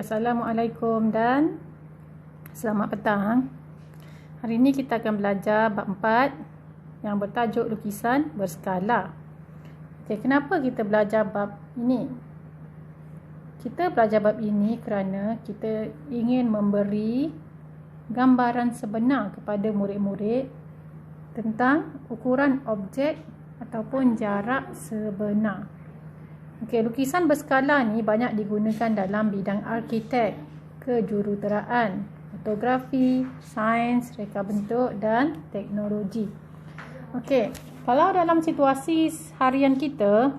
Assalamualaikum dan selamat petang. Hari ini kita akan belajar bab 4 yang bertajuk lukisan berskala. Kenapa kita belajar bab ini? Kita belajar bab ini kerana kita ingin memberi gambaran sebenar kepada murid-murid tentang ukuran objek ataupun jarak sebenar. Lukisan berskala ni banyak digunakan dalam bidang arkitek, kejuruteraan, fotografi, sains, reka bentuk dan teknologi. Kalau dalam situasi harian kita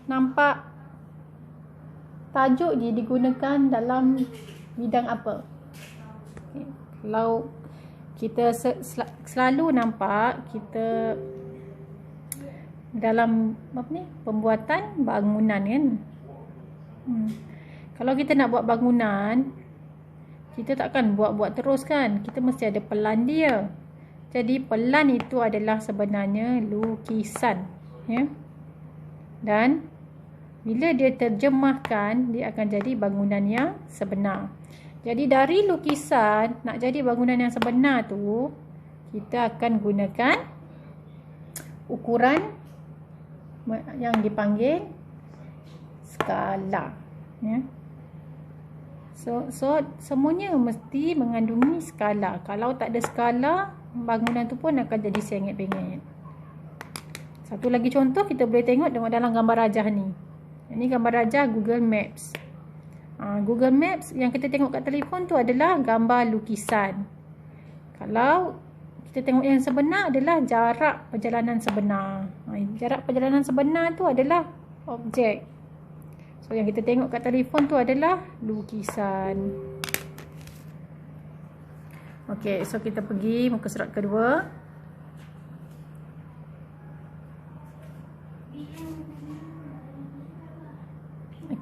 nampak tajuk ni digunakan dalam bidang apa? Kalau kita selalu nampak kita dalam pembuatan bangunan kan. Kalau kita nak buat bangunan, kita takkan buat terus kan. Kita mesti ada pelan dia. Jadi pelan itu adalah sebenarnya lukisan, ya. Dan bila dia terjemahkan, dia akan jadi bangunan yang sebenar. Jadi dari lukisan nak jadi bangunan yang sebenar tu, kita akan gunakan ukuran yang dipanggil skala, ya. So semuanya mesti mengandungi skala. Kalau tak ada skala, bangunan tu pun akan jadi sengit-bengit. Satu lagi contoh kita boleh tengok dalam gambar rajah ni. Ini gambar rajah Google Maps. Google Maps yang kita tengok kat telefon tu adalah gambar lukisan. Kalau kita tengok yang sebenar adalah jarak perjalanan sebenar. Jarak perjalanan sebenar tu adalah objek. So yang kita tengok kat telefon tu adalah lukisan. So kita pergi muka surat kedua.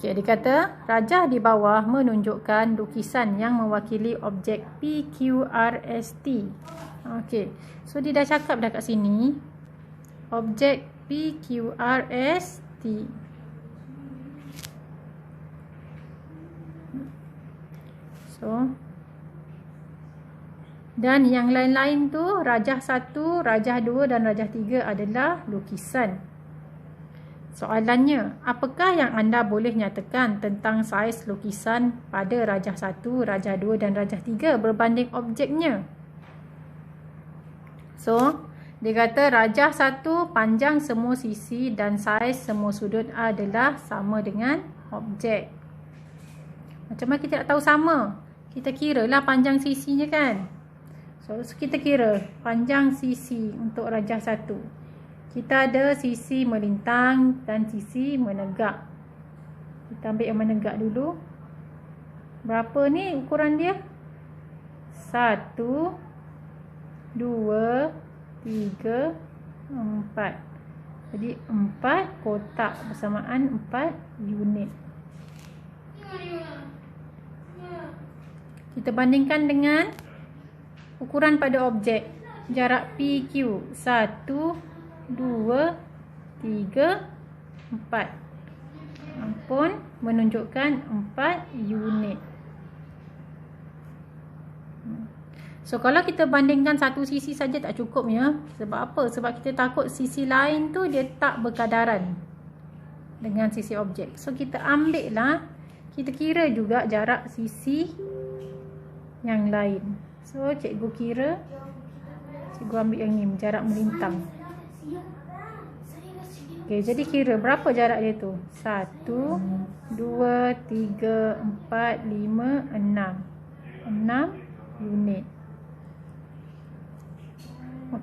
Dia kata rajah di bawah menunjukkan lukisan yang mewakili objek PQRST. So dia dah cakap dah kat sini objek PQRST. Dan yang lain-lain tu rajah 1, rajah 2 dan rajah 3 adalah lukisan. Soalannya, apakah yang anda boleh nyatakan tentang saiz lukisan pada rajah 1, rajah 2 dan rajah 3 berbanding objeknya? So, dia kata rajah 1 panjang semua sisi dan saiz semua sudut adalah sama dengan objek. Macam mana kita nak tahu sama? Kita kira lah panjang sisinya kan. So kita kira panjang sisi untuk rajah 1. Kita ada sisi melintang dan sisi menegak. Kita ambil yang menegak dulu. Berapa ni ukuran dia? 1, 2, 3, 4. Jadi 4 kotak bersamaan 4 unit. Kita bandingkan dengan ukuran pada objek. Jarak PQ 1, 2, 3, 4 pun menunjukkan 4 unit. So kalau kita bandingkan satu sisi saja tak cukup ya. Sebab apa? Sebab kita takut sisi lain tu dia tak berkadaran dengan sisi objek. So kita ambil lah, kita kira juga jarak sisi yang lain. So cikgu kira, cikgu ambil yang ni, jarak melintang. Jadi kira berapa jarak dia tu? 1, 2, 3, 4, 5, 6. 6 unit.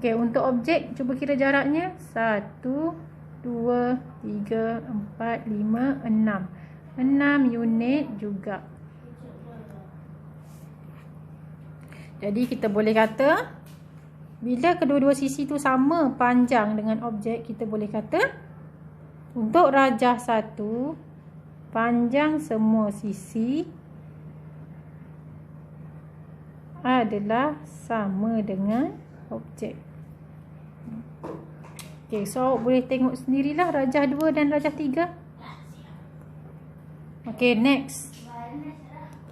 Untuk objek cuba kira jaraknya. 1, 2, 3, 4, 5, 6. 6 unit juga. Jadi kita boleh kata bila kedua-dua sisi tu sama panjang dengan objek, kita boleh kata untuk rajah 1 panjang semua sisi adalah sama dengan objek. So boleh tengok sendirilah rajah 2 dan rajah 3. Okey, next.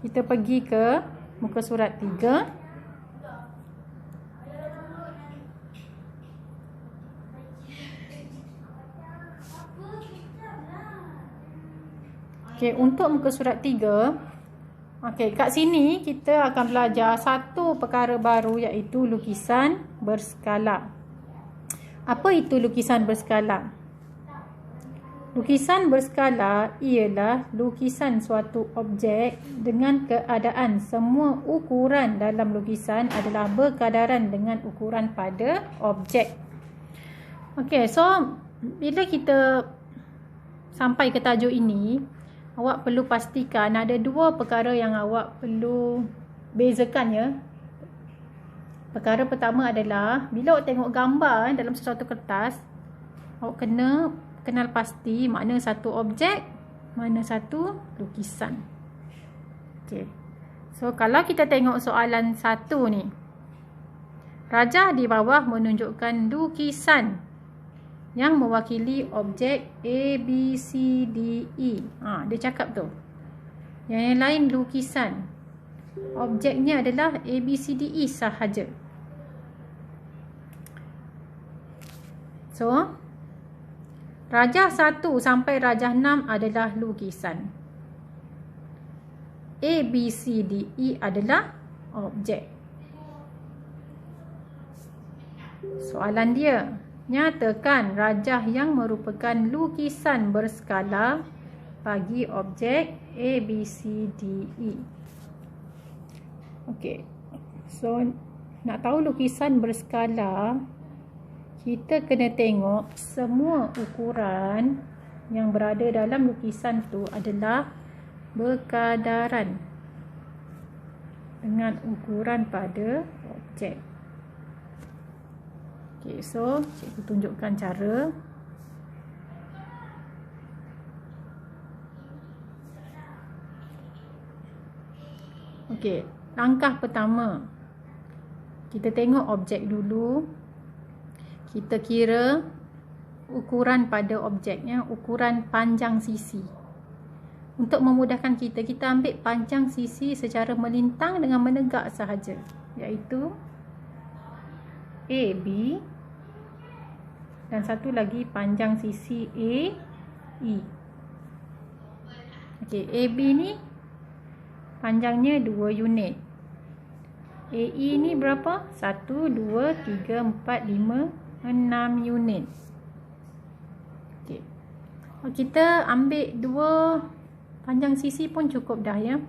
Kita pergi ke muka surat 3. Okey, untuk muka surat 3, okey, kat sini kita akan belajar satu perkara baru, iaitu lukisan berskala. Apa itu lukisan berskala? Lukisan berskala ialah lukisan suatu objek dengan keadaan semua ukuran dalam lukisan adalah berkadaran dengan ukuran pada objek. Okey, so bila kita sampai ke tajuk ini, awak perlu pastikan ada dua perkara yang awak perlu bezakan, ya. Perkara pertama adalah bila awak tengok gambar dalam sesuatu kertas, awak kena kenal pasti mana satu objek, mana satu lukisan. Okey. So kalau kita tengok soalan 1 ni, rajah di bawah menunjukkan lukisan yang mewakili objek A, B, C, D, E. Dia cakap tu. Yang lain lukisan. Objeknya adalah A, B, C, D, E sahaja. So, rajah 1 sampai rajah 6 adalah lukisan. A, B, C, D, E adalah objek. Soalan dia, nyatakan rajah yang merupakan lukisan berskala bagi objek A, B, C, D, E. Okey. So, nak tahu lukisan berskala, kita kena tengok semua ukuran yang berada dalam lukisan tu adalah berkadaran dengan ukuran pada objek. Okey, so cikgu tunjukkan cara. Okey, langkah pertama, kita tengok objek dulu. Kita kira ukuran pada objeknya, ukuran panjang sisi. Untuk memudahkan kita, kita ambil panjang sisi secara melintang dengan menegak sahaja, iaitu AB, dan satu lagi panjang sisi AE. Okey, AB ni panjangnya 2 unit. AE ni berapa? 1, 2, 3, 4, 5, 6 unit. Okey. Kita ambil 2 panjang sisi pun cukup dah, ya.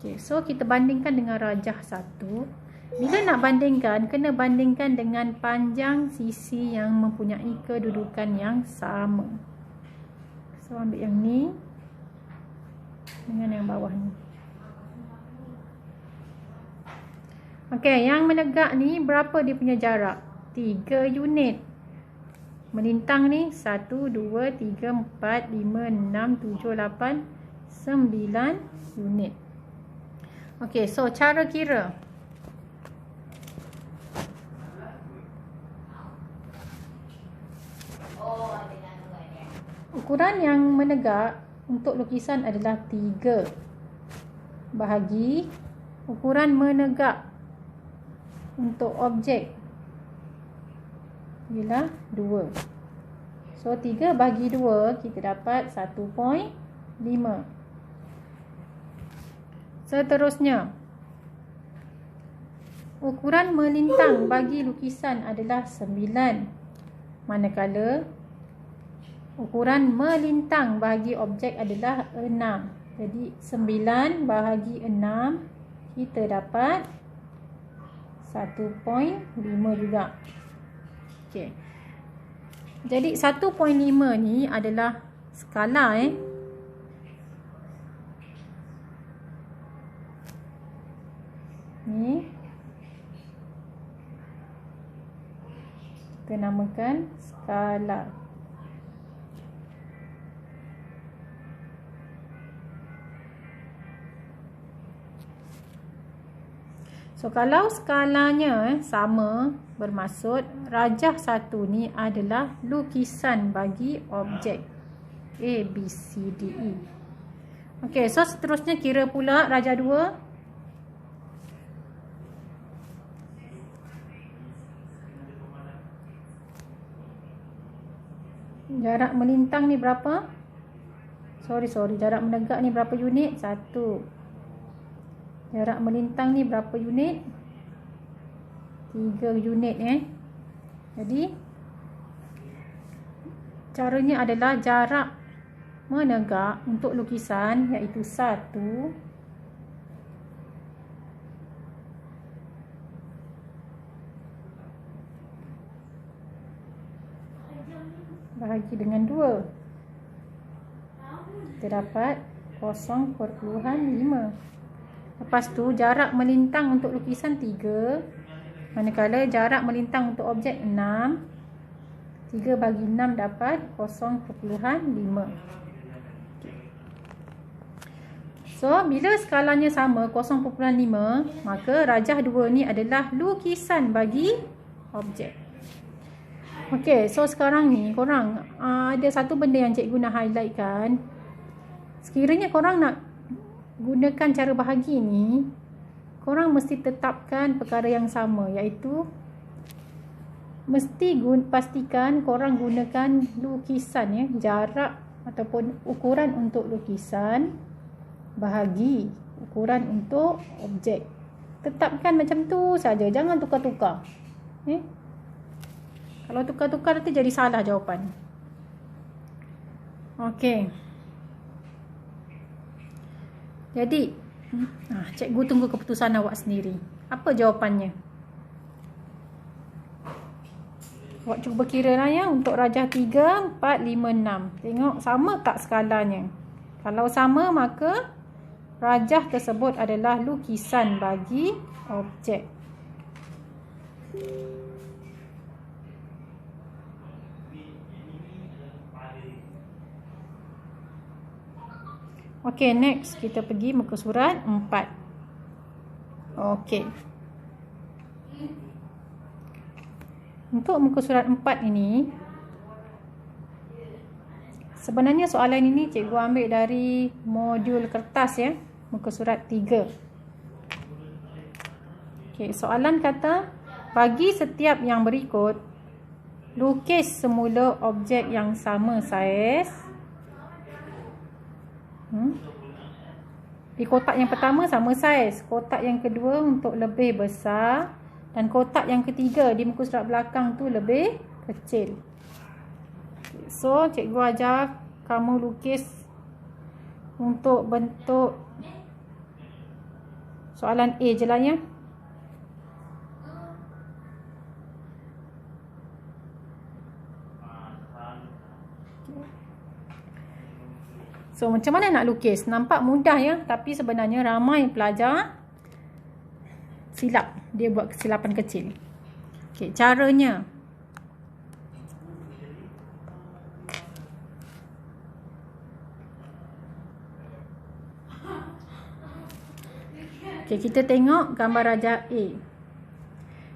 Okey, so kita bandingkan dengan rajah 1. Bila nak bandingkan, kena bandingkan dengan panjang sisi yang mempunyai kedudukan yang sama. So, ambil yang ni dengan yang bawah ni. Okey, yang menegak ni berapa dia punya jarak? 3 unit. Melintang ni 1, 2, 3, 4, 5, 6, 7, 8, 9 unit. Okey, so cara kira. Ukuran yang menegak untuk lukisan adalah 3 bahagi ukuran menegak untuk objek ialah 2. So 3 bahagi 2 kita dapat 1.5. Seterusnya, ukuran melintang bagi lukisan adalah 9, manakala ukuran melintang bagi objek adalah 6. Jadi 9 bahagi 6 kita dapat 1.5 juga. Okey. Jadi 1.5 ni adalah skala, Ni kita namakan skala. So kalau skalanya sama, bermaksud rajah 1 ni adalah lukisan bagi objek A, B, C, D, E. Okey, so seterusnya kira pula rajah 2. Jarak melintang ni berapa? Sorry, jarak menegak ni berapa unit? 1. Jarak melintang ni berapa unit? 3 unit Jadi caranya adalah jarak menegak untuk lukisan iaitu 1 bahagi dengan 2. Kita dapat 0.5. Lepas tu jarak melintang untuk lukisan 3, manakala jarak melintang untuk objek 6. 3 bagi 6 dapat 0.5. So, bila skalanya sama 0.5, maka rajah 2 ni adalah lukisan bagi objek. Okey, so sekarang ni korang ada satu benda yang cikgu nak highlightkan. Sekiranya korang nak gunakan cara bahagi ni, korang mesti tetapkan perkara yang sama, iaitu mesti pastikan korang gunakan lukisan jarak ataupun ukuran untuk lukisan bahagi ukuran untuk objek. Tetapkan macam tu saja, jangan tukar-tukar. Kalau tukar-tukar nanti jadi salah jawapan. Okey. Jadi, cikgu tunggu keputusan awak sendiri. Apa jawapannya? Awak cuba kira lah untuk rajah 3, 4, 5, 6. Tengok sama tak skalanya. Kalau sama, maka rajah tersebut adalah lukisan bagi objek. Okey, next kita pergi muka surat 4. Okey. Untuk muka surat 4 ini, sebenarnya soalan ini cikgu ambil dari modul kertas muka surat 3. Okey, soalan kata bagi setiap yang berikut, lukis semula objek yang sama saiz. Di kotak yang pertama sama saiz, kotak yang kedua untuk lebih besar, dan kotak yang ketiga di muka surat belakang tu lebih kecil. So, cikgu ajar kamu lukis untuk bentuk soalan A je lah So, macam mana nak lukis? Nampak mudah tapi sebenarnya ramai pelajar silap. Dia buat kesilapan kecil. Okey, caranya. Okey, kita tengok gambar rajah A.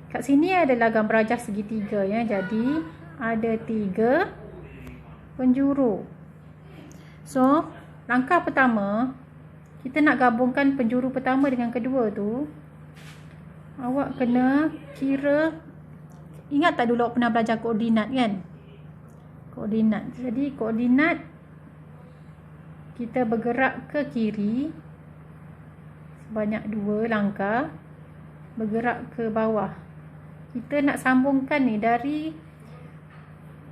Kat sini adalah gambar rajah segitiga Jadi, ada 3 penjuru. So, langkah pertama, kita nak gabungkan penjuru pertama dengan kedua tu. Awak kena kira, ingat tak dulu awak pernah belajar koordinat kan? Koordinat. Jadi, koordinat kita bergerak ke kiri sebanyak 2 langkah, bergerak ke bawah. Kita nak sambungkan ni dari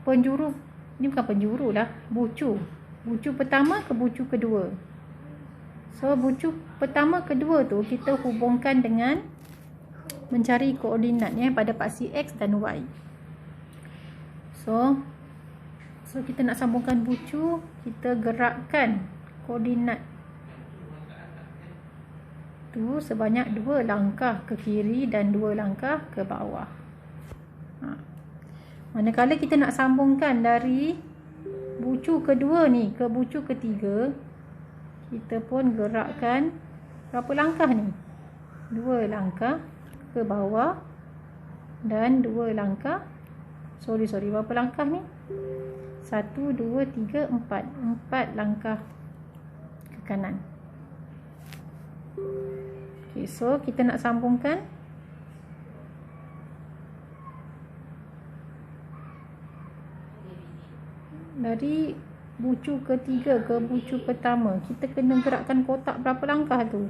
penjuru, ni bukan penjuru lah, bucu. Bucu pertama ke bucu kedua. So, bucu pertama kedua tu kita hubungkan dengan mencari koordinat pada paksi X dan Y. So kita nak sambungkan bucu, kita gerakkan koordinat tu sebanyak 2 langkah ke kiri dan 2 langkah ke bawah. Manakala kita nak sambungkan dari bucu kedua ni ke bucu ketiga, kita pun gerakkan berapa langkah ni? 2 langkah ke bawah dan 2 langkah, berapa langkah ni? 1, 2, 3, 4 langkah ke kanan. Okay, so kita nak sambungkan. Dari bucu ketiga ke bucu pertama, kita kena gerakkan kotak berapa langkah tu?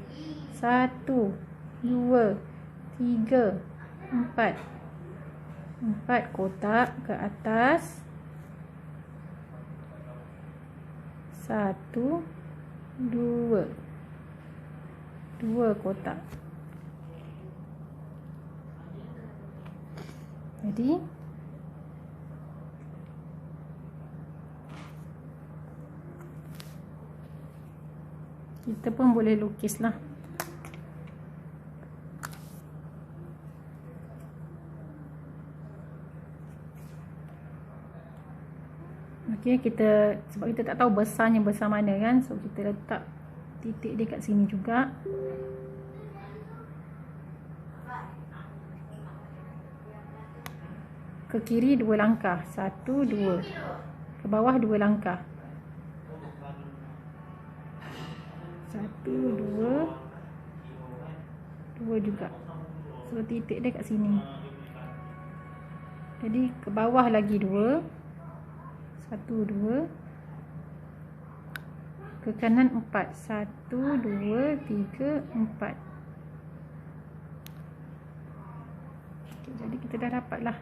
1, 2, 3, 4. 4 kotak ke atas. 1, 2. 2 kotak. Jadi kita pun boleh lukis lah. Okey, sebab kita tak tahu besarnya besar mana kan, so kita letak titik dia kat sini juga. Ke kiri 2 langkah, 1, 2. Ke bawah 2 langkah, 1, 2, 2 juga. So titik dia kat sini. Jadi ke bawah lagi 2, 1, 2. Ke kanan 4, 1, 2, 3, 4. Okay, jadi kita dah dapat lah.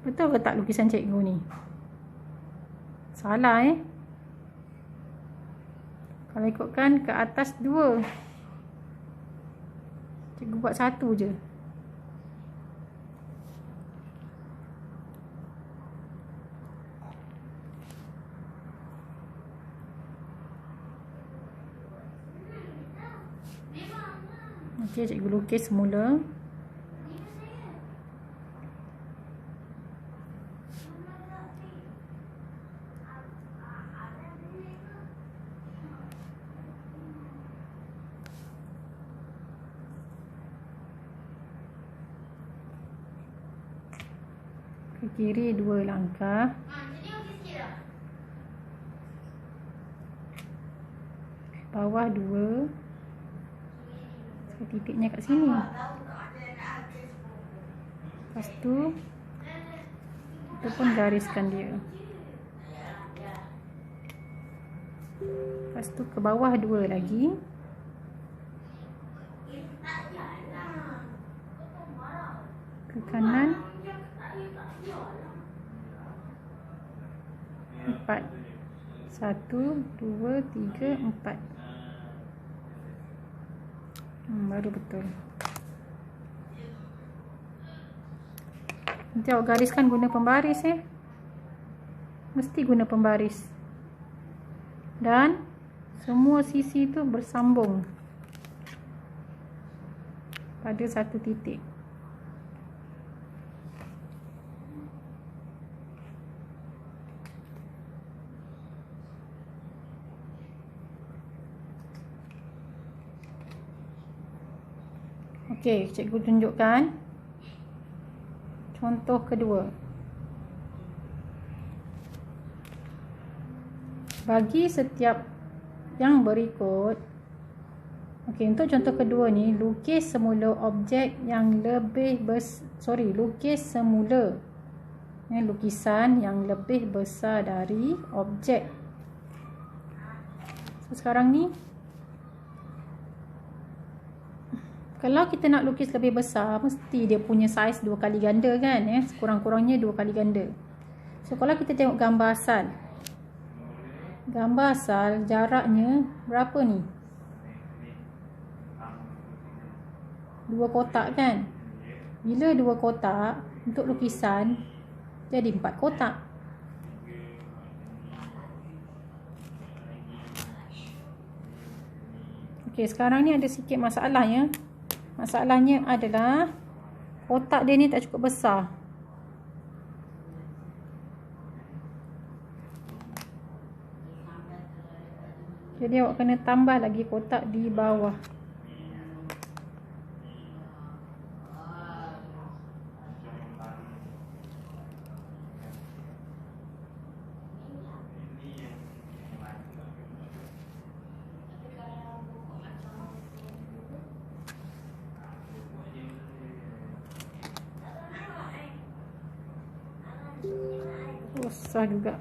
Betul ke tak lukisan cikgu ni? Salah Kalau ikutkan ke atas 2, cikgu buat 1 je. Okey, cikgu lukis semula. Ke kiri 2 langkah. Bawah 2. So, titiknya kat sini. Lepas tu kita pun gariskan dia. Lepas tu ke bawah 2 lagi. Ke kanan 4. 1, 2, 3, 4. Baru betul. Nanti awak gariskan guna pembaris mesti guna pembaris. Dan semua sisi tu bersambung pada satu titik. Okey, cikgu tunjukkan contoh kedua. Bagi setiap yang berikut. Okey, untuk contoh kedua ni, lukis semula objek yang lebih lukis semula lukisan yang lebih besar dari objek. So sekarang ni, kalau kita nak lukis lebih besar, mesti dia punya saiz 2 kali ganda kan, sekurang-kurangnya 2 kali ganda. So kalau kita tengok gambar asal, jaraknya berapa ni? 2 kotak kan. Bila 2 kotak untuk lukisan, jadi 4 kotak. Okey, sekarang ni ada sikit masalahnya. Masalahnya adalah kotak dia ni tak cukup besar. Jadi awak kena tambah lagi kotak di bawah. Susah juga.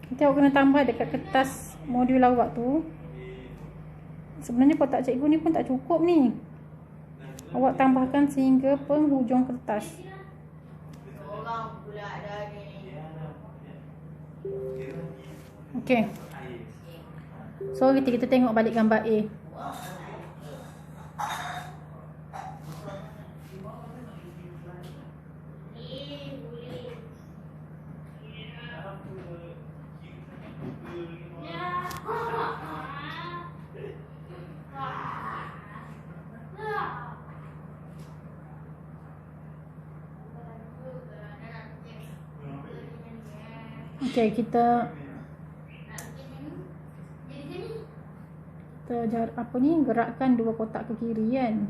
Nanti awak kena tambah dekat kertas modul awak tu. Sebenarnya kotak cikgu ni pun tak cukup ni. Awak tambahkan sehingga penghujung kertas. Okey. So kita tengok balik gambar A. Okey, kita gerakkan dua kotak ke kiri kan.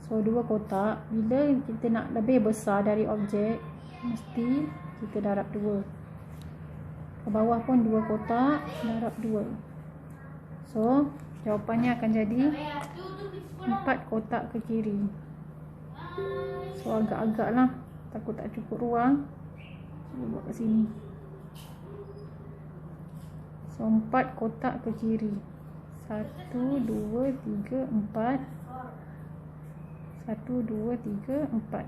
So dua kotak, bila kita nak lebih besar dari objek, mesti kita darab dua. Ke bawah pun dua kotak, darab dua. So jawapannya akan jadi 4 kotak ke kiri. So agak-agak lah, takut tak cukup ruang, saya buat kat sini. So 4 kotak ke kiri. 1, 2, 3, 4. 1, 2, 3, 4.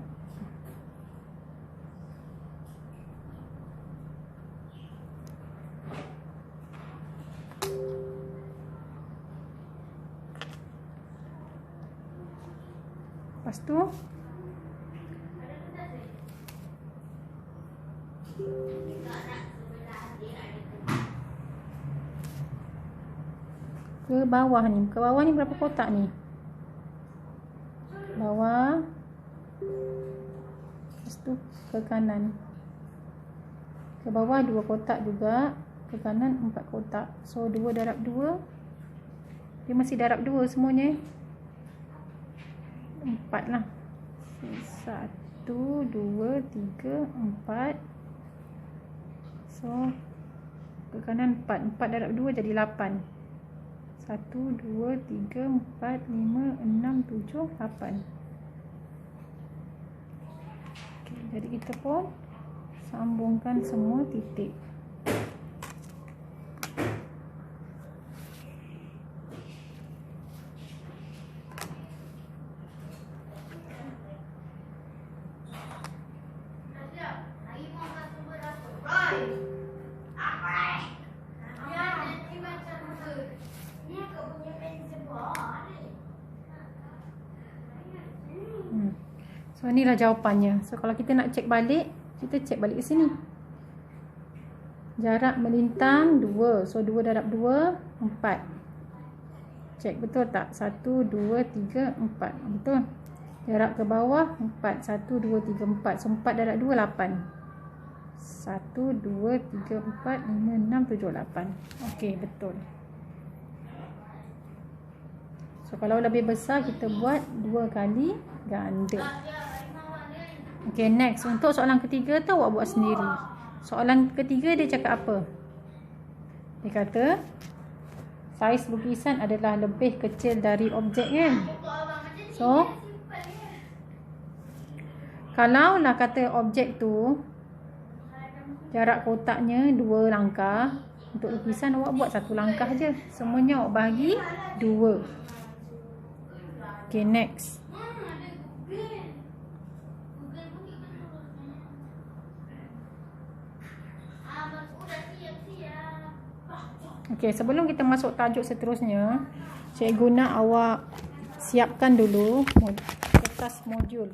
Lepas tu ke bawah ni. Ke bawah ni berapa kotak ni? Bawah. Lepas tu ke kanan. Ke bawah 2 kotak juga. Ke kanan 4 kotak. So 2 darab 2. Dia masih darab 2 semuanya. 4 lah. 1, 2, 3, 4. So ke kanan 4. 4 darab 2 jadi 8. 1, 2, 3, 4, 5, 6, 7, 8. Okay, jadi kita pun sambungkan semua titik. So inilah jawapannya. So kalau kita nak cek balik, kita cek balik ke sini. Jarak melintang 2. So 2 darab 2, 4. Cek betul tak? 1, 2, 3, 4. Betul. Jarak ke bawah 4. 1, 2, 3, 4. So 4 darab 2, 8. 1, 2, 3, 4, 5, 6, 7, 8. Okey, betul. So kalau lebih besar, kita buat 2 kali ganda. Okay, next. Untuk soalan ketiga tu awak buat sendiri. Soalan ketiga dia cakap apa? Dia kata saiz lukisan adalah lebih kecil dari objek kan? So kalaulah kata objek tu jarak kotaknya 2 langkah, untuk lukisan awak buat 1 langkah je. Semuanya awak bahagi 2. Okay, next. Okey, sebelum kita masuk tajuk seterusnya, cikgu nak awak siapkan dulu kertas modul.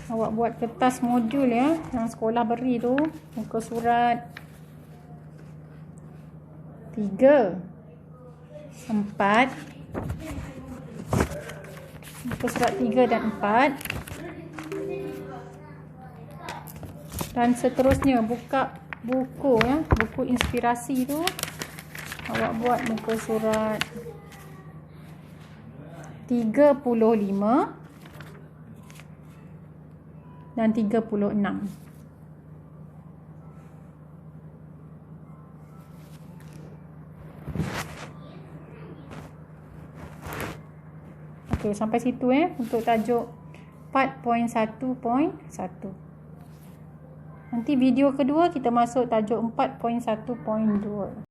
Awak buat kertas modul ya, yang sekolah beri tu, muka surat 3, 4, muka surat 3 dan 4, dan seterusnya. Buka buku ya, buku inspirasi tu, awak buat muka surat 35 dan 36. Okey, sampai situ untuk tajuk 4.1.1. Nanti video kedua kita masuk tajuk 4.1.2.